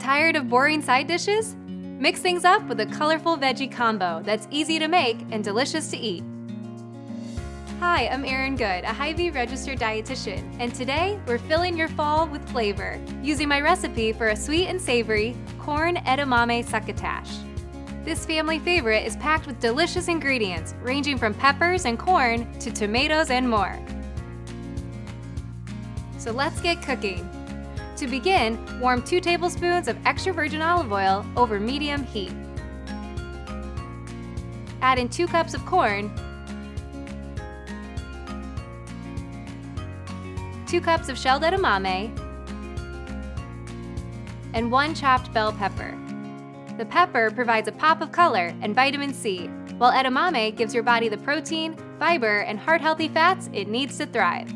Tired of boring side dishes? Mix things up with a colorful veggie combo that's easy to make and delicious to eat. Hi, I'm Erin, a Hy-Vee registered dietitian, and today we're filling your fall with flavor using my recipe for a sweet and savory corn edamame succotash. This family favorite is packed with delicious ingredients ranging from peppers and corn to tomatoes and more. So let's get cooking. To begin, warm 2 tablespoons of extra virgin olive oil over medium heat. Add in 2 cups of corn, 2 cups of shelled edamame, and 1 chopped bell pepper. The pepper provides a pop of color and vitamin C, while edamame gives your body the protein, fiber, and heart-healthy fats it needs to thrive.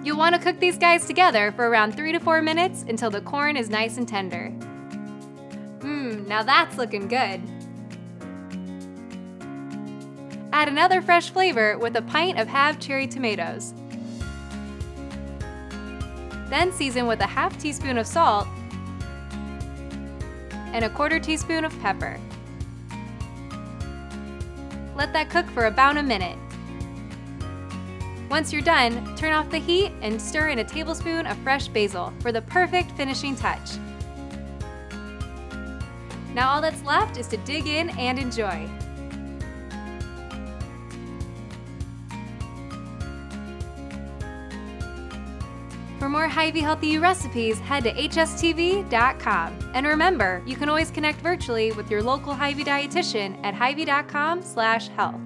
You'll want to cook these guys together for around 3 to 4 minutes until the corn is nice and tender. Now that's looking good. Add another fresh flavor with a pint of halved cherry tomatoes. Then season with a half teaspoon of salt and a 1/4 teaspoon of pepper. Let that cook for about a minute. Once you're done, turn off the heat and stir in a tablespoon of fresh basil for the perfect finishing touch. Now all that's left is to dig in and enjoy. For more Hy-Vee Healthy You recipes, head to hstv.com. And remember, you can always connect virtually with your local Hy-Vee dietitian at hyvee.com/health.